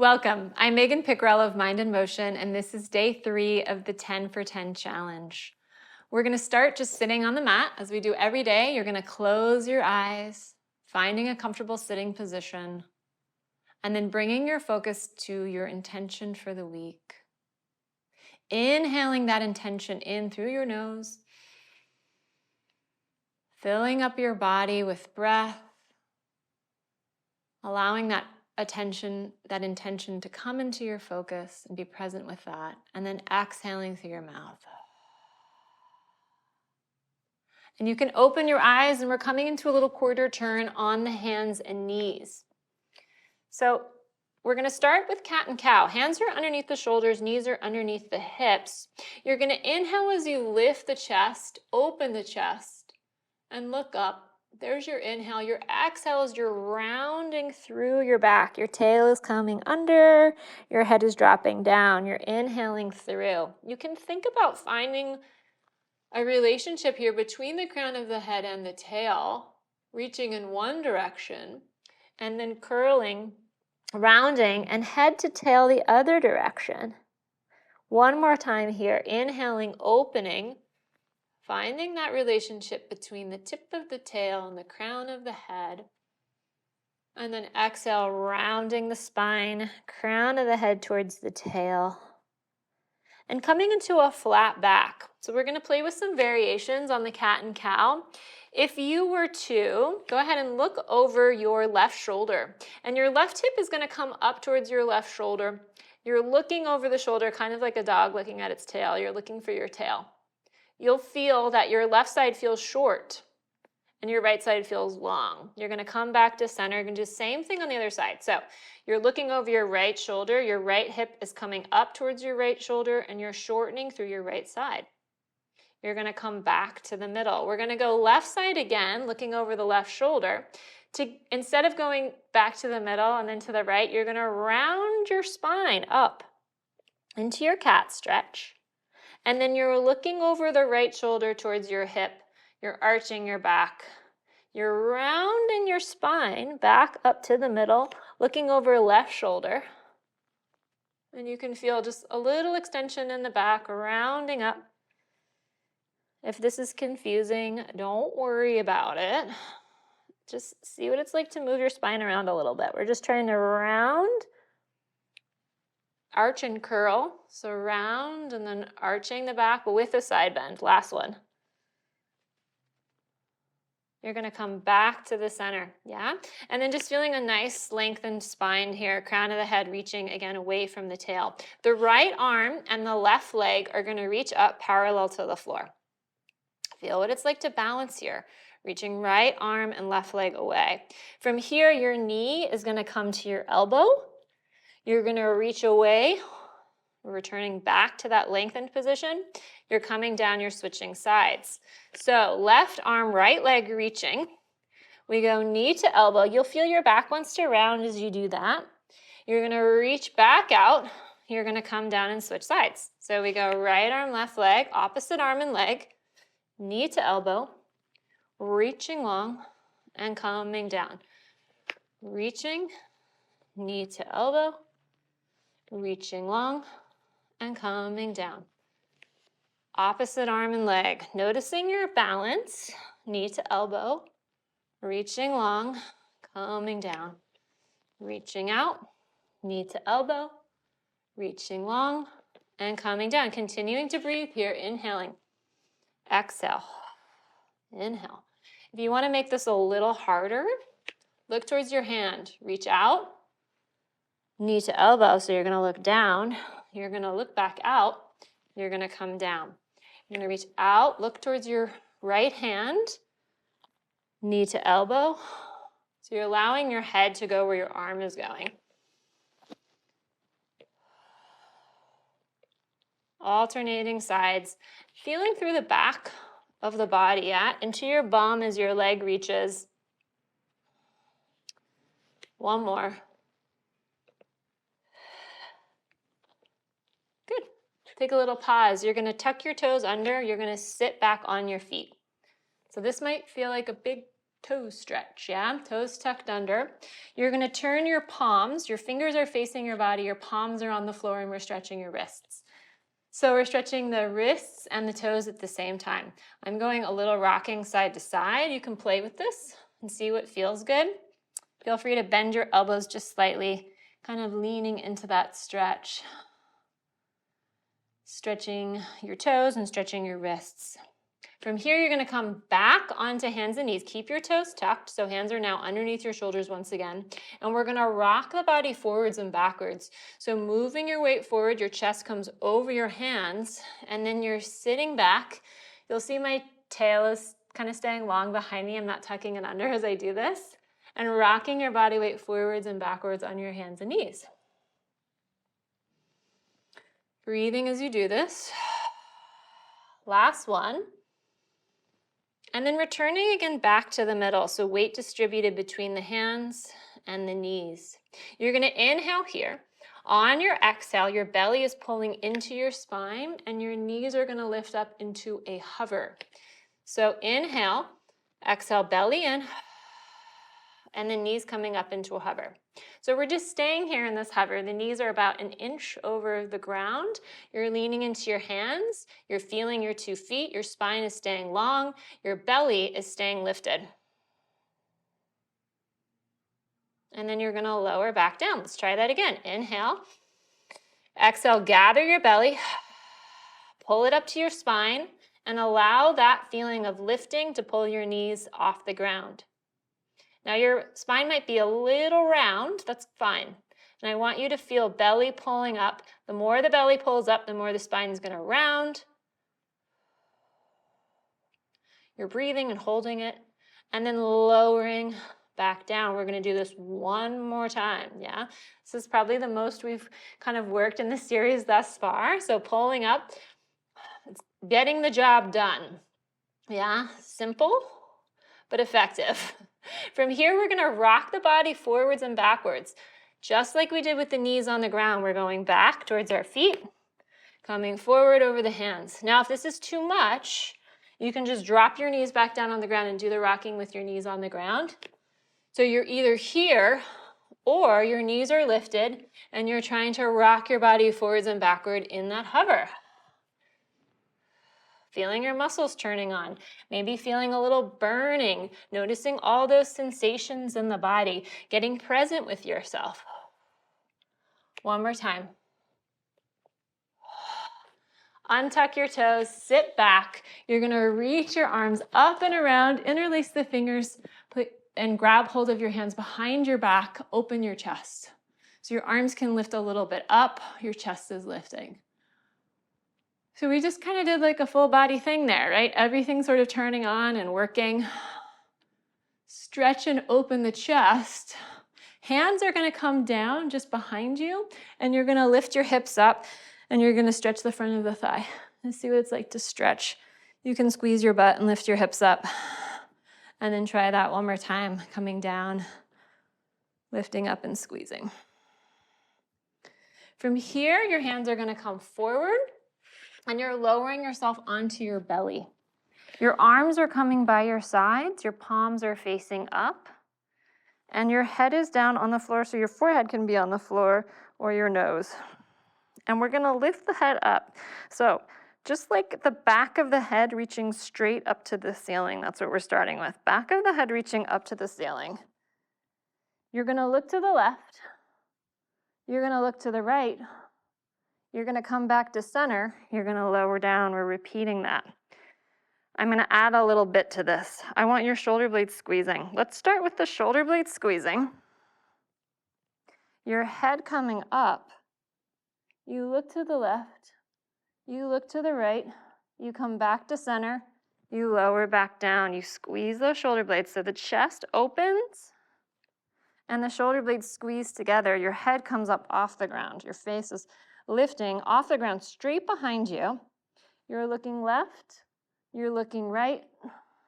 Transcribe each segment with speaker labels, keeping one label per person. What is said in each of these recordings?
Speaker 1: Welcome. I'm Megan Pickrell of Mind in Motion, and this is day 3 of the 10 for 10 challenge. We're going to start just sitting on the mat as we do every day. You're going to close your eyes, finding a comfortable sitting position, and then bringing your focus to your intention for the week. Inhaling that intention in through your nose, filling up your body with breath, allowing that intention to come into your focus and be present with that, and then exhaling through your mouth. And you can open your eyes, and we're coming into a little quarter turn on the hands and knees. So we're going to start with cat and cow. Hands are underneath the shoulders, knees are underneath the hips. You're going to inhale as you lift the chest, open the chest, and look up. There's your inhale. Your exhale is you're rounding through your back. Your tail is coming under. Your head is dropping down. You're inhaling through. You can think about finding a relationship here between the crown of the head and the tail, reaching in one direction, and then curling, rounding, and head to tail the other direction. One more time here. Inhaling, opening. Finding that relationship between the tip of the tail and the crown of the head. And then exhale, rounding the spine, crown of the head towards the tail. And coming into a flat back. So we're going to play with some variations on the cat and cow. If you were to, go ahead and look over your left shoulder. And your left hip is going to come up towards your left shoulder. You're looking over the shoulder, kind of like a dog looking at its tail. You're looking for your tail. You'll feel that your left side feels short and your right side feels long. You're going to come back to center. You're going to do the same thing on the other side. So you're looking over your right shoulder. Your right hip is coming up towards your right shoulder, and you're shortening through your right side. You're going to come back to the middle. We're going to go left side again, looking over the left shoulder. Instead of going back to the middle and then to the right, you're going to round your spine up into your cat stretch. And then you're looking over the right shoulder towards your hip. You're arching your back. You're rounding your spine back up to the middle, looking over left shoulder. And you can feel just a little extension in the back, rounding up. If this is confusing, don't worry about it. Just see what it's like to move your spine around a little bit. We're just trying to round, arch and curl. So round and then arching the back, but with a side bend. Last one. You're going to come back to the center, yeah? And then just feeling a nice lengthened spine here, crown of the head reaching again away from the tail. The right arm and the left leg are going to reach up parallel to the floor. Feel what it's like to balance here. Reaching right arm and left leg away. From here, your knee is going to come to your elbow. You're going to reach away, returning back to that lengthened position. You're coming down, you're switching sides. So left arm, right leg reaching. We go knee to elbow. You'll feel your back wants to round as you do that. You're going to reach back out. You're going to come down and switch sides. So we go right arm, left leg, opposite arm and leg, knee to elbow, reaching long and coming down. Reaching, knee to elbow, reaching long and coming down. Opposite arm and leg. Noticing your balance, knee to elbow, reaching long, coming down. Reaching out, knee to elbow, reaching long, and coming down. Continuing to breathe here, inhaling. Exhale. Inhale. If you want to make this a little harder, look towards your hand. Reach out, knee to elbow, so you're going to look down. You're going to look back out. You're going to come down. You're going to reach out, look towards your right hand, knee to elbow. So you're allowing your head to go where your arm is going. Alternating sides, feeling through the back of the body, yeah? Into your bum as your leg reaches. One more. Good. Take a little pause. You're going to tuck your toes under. You're going to sit back on your feet. So this might feel like a big toe stretch, yeah? Toes tucked under. You're gonna turn your palms, your fingers are facing your body, your palms are on the floor, and we're stretching your wrists. So we're stretching the wrists and the toes at the same time. I'm going a little rocking side to side. You can play with this and see what feels good. Feel free to bend your elbows just slightly, kind of leaning into that stretch. Stretching your toes and stretching your wrists. From here, you're gonna come back onto hands and knees. Keep your toes tucked, so hands are now underneath your shoulders once again. And we're gonna rock the body forwards and backwards. So moving your weight forward, your chest comes over your hands, and then you're sitting back. You'll see my tail is kind of staying long behind me. I'm not tucking it under as I do this. And rocking your body weight forwards and backwards on your hands and knees. Breathing as you do this. Last one. And then returning again back to the middle, so weight distributed between the hands and the knees. You're gonna inhale here. On your exhale, your belly is pulling into your spine and your knees are gonna lift up into a hover. So inhale, exhale, belly in, and the knees coming up into a hover. So we're just staying here in this hover. The knees are about an inch over the ground. You're leaning into your hands. You're feeling your 2 feet. Your spine is staying long. Your belly is staying lifted. And then you're gonna lower back down. Let's try that again. Inhale. Exhale, gather your belly. Pull it up to your spine and allow that feeling of lifting to pull your knees off the ground. Now your spine might be a little round, that's fine. And I want you to feel belly pulling up. The more the belly pulls up, the more the spine is gonna round. You're breathing and holding it, and then lowering back down. We're gonna do this one more time, yeah? This is probably the most we've kind of worked in this series thus far. So pulling up, it's getting the job done. Yeah, simple, but effective. From here, we're gonna rock the body forwards and backwards. Just like we did with the knees on the ground, we're going back towards our feet, coming forward over the hands. Now, if this is too much, you can just drop your knees back down on the ground and do the rocking with your knees on the ground. So you're either here or your knees are lifted and you're trying to rock your body forwards and backward in that hover. Feeling your muscles turning on, maybe feeling a little burning, noticing all those sensations in the body, getting present with yourself. One more time. Untuck your toes, sit back. You're gonna reach your arms up and around, interlace the fingers, and grab hold of your hands behind your back, open your chest. So your arms can lift a little bit up, your chest is lifting. So we just kind of did like a full body thing there, right? Everything sort of turning on and working. Stretch and open the chest. Hands are gonna come down just behind you and you're gonna lift your hips up and you're gonna stretch the front of the thigh. Let's see what it's like to stretch. You can squeeze your butt and lift your hips up. And then try that one more time, coming down, lifting up and squeezing. From here, your hands are gonna come forward and you're lowering yourself onto your belly. Your arms are coming by your sides, your palms are facing up, and your head is down on the floor, so your forehead can be on the floor or your nose. And we're gonna lift the head up. So just like the back of the head reaching straight up to the ceiling, that's what we're starting with. Back of the head reaching up to the ceiling. You're gonna look to the left, you're gonna look to the right, you're gonna come back to center, you're gonna lower down, we're repeating that. I'm gonna add a little bit to this. I want your shoulder blades squeezing. Let's start with the shoulder blades squeezing. Your head coming up, you look to the left, you look to the right, you come back to center, you lower back down, you squeeze those shoulder blades so the chest opens and the shoulder blades squeeze together. Your head comes up off the ground, your face is lifting off the ground straight behind you. You're looking left, you're looking right,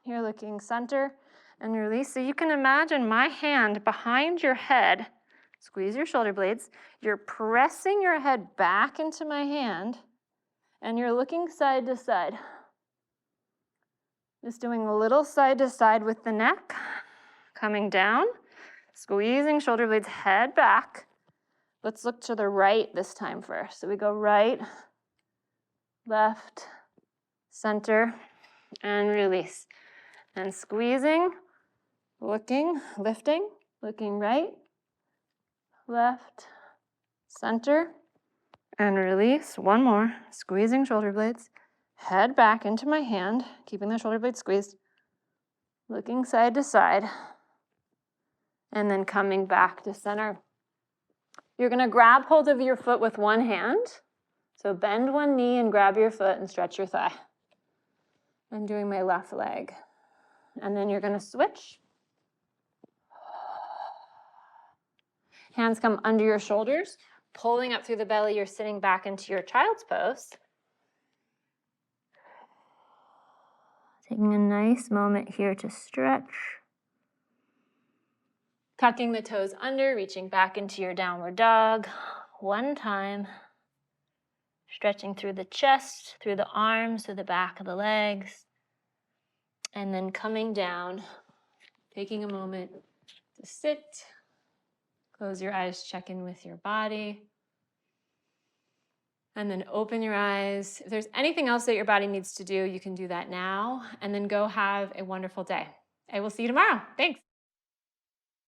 Speaker 1: you're looking center, and release. So you can imagine my hand behind your head, squeeze your shoulder blades, you're pressing your head back into my hand, and you're looking side to side. Just doing a little side to side with the neck, Coming down, squeezing shoulder blades, head back. Let's look to the right this time first. So we go right, left, center, and release. And squeezing, looking, lifting, looking right, left, center, and release. One more, squeezing shoulder blades, head back into my hand, keeping the shoulder blades squeezed, looking side to side, and then coming back to center. You're gonna grab hold of your foot with one hand. So bend one knee and grab your foot and stretch your thigh. I'm doing my left leg. And then you're gonna switch. Hands come under your shoulders, pulling up through the belly. You're sitting back into your child's pose. Taking a nice moment here to stretch. Tucking the toes under, reaching back into your downward dog. One time. Stretching through the chest, through the arms, through the back of the legs. And then coming down, taking a moment to sit. Close your eyes, check in with your body. And then open your eyes. If there's anything else that your body needs to do, you can do that now. And then go have a wonderful day. I will see you tomorrow. Thanks.